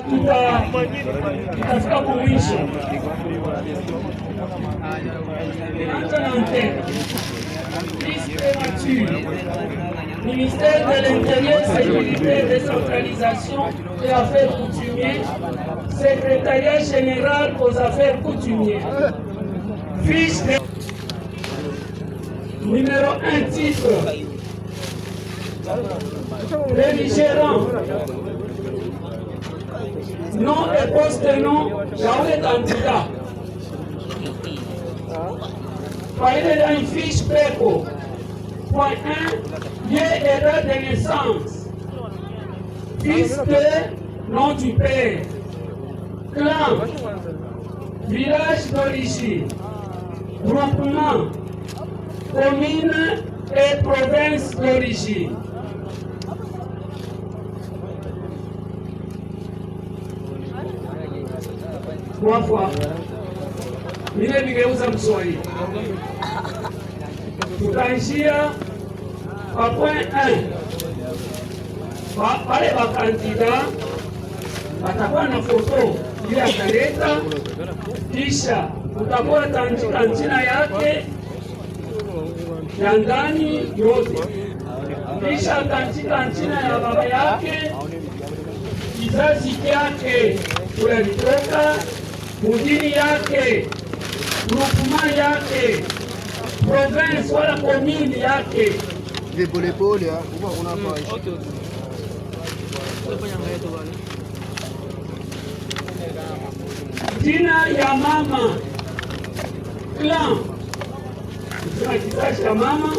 Tutafika kumwisho. Ministère de l'Intérieur, Sécurité, Décentralisation et Affaires coutumières, Secrétariat général aux affaires coutumières. Fiche de... Numéro 1, titre. Belligérant. Nom et poste-nom, j'avais candidat. Parler d'une fiche PECO. Point 1, lieu et date de naissance. Fils de nom du père. Clan. Village d'origine. Groupement. Commune et province d'origine. Trois fois. Mine vigeuza Mswahili. Tutaishia kwa point 1. Pale wakandida watakuwa na foto ili ataleta, kisha utakuwa tandika jina yake ya ndani yote, kisha tandika jina ya baba yake, kizazi kyake kule alitoka, mjini yake, groupement yake, province wala commune yake. Pole unafanya jina ya mama, clan, kizazi ya mama,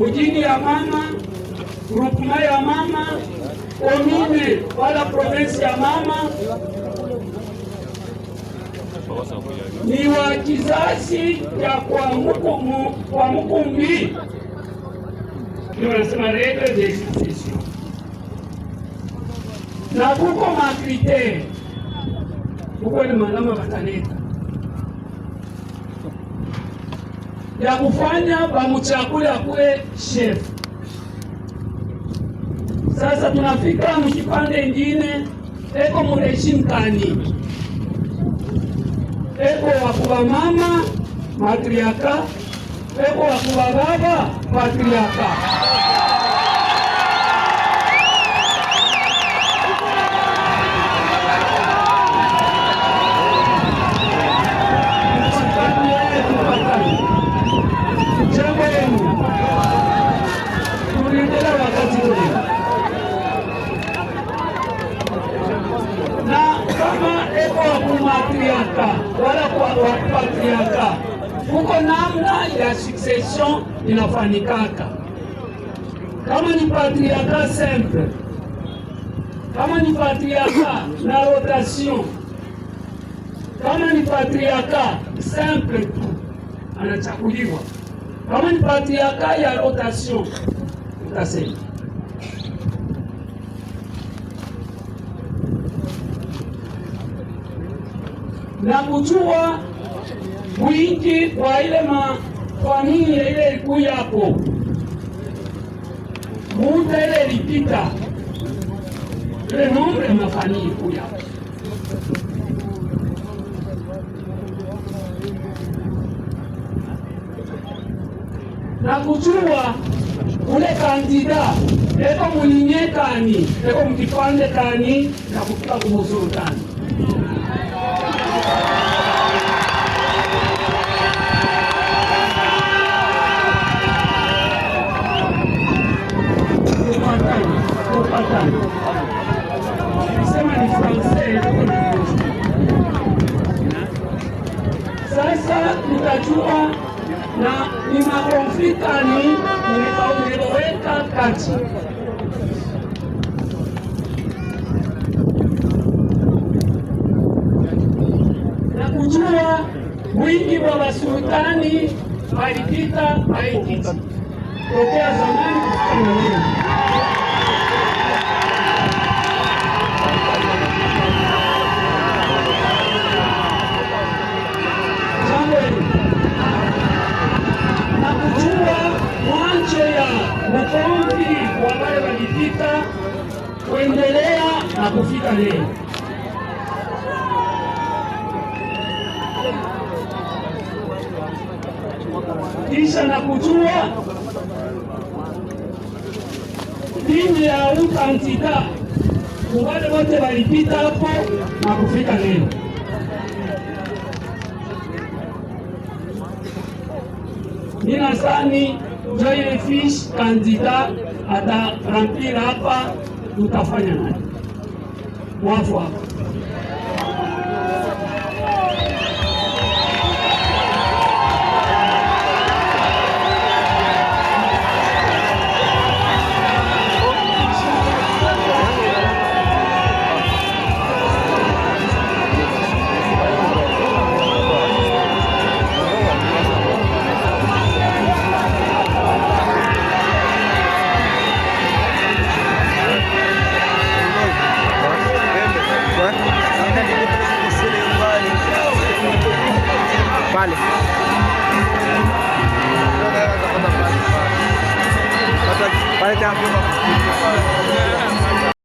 mjini ya mama, groupement ya mama, commune wala province ya mama, ni wa kizazi ya kwa Mukumbi. Ndio nasema règle de succession. Na kuko makriteri, kuko ni malama bataleta ya kufanya bamuchakule akuwe chef. Sasa tunafika mkipande ingine, eko mureshimkani, eko wakuba mama matriaka, eko wakuba baba matriaka. Matriarka wala kwa patriarka, kuko namna ya succession inafanikaka. Kama ni patriarka simple, kama ni patriarka na rotation, kama ni patriarka simple tu anachakuliwa, kama ni patriarka ya rotation utasema. Na kujua wingi wa ile familia ile ilikuwa yako, muda ile ilipita, ile nombre ya mafamilia ilikuwa yako. Na kujua ule kandida eko mulinye kani, eko mkipande kani na kufika kumuzuru kani. Sema ni Francais. Sasa tutajua na ni makonflikta ni nimeweka kati. Na kujua wingi wa wasultani walipita Haiti tokea zamani kufika leo. Na kujua mwanzo ya ukomvi wa wale walipita kuendelea na kufika leo. kisha na kujua dini ya ukandida wale wote walipita hapo na kufika leo. Ninasani ndio ile fiche kandida ataramplir hapa, tutafanya nani wafu hapa. Vale. Vale,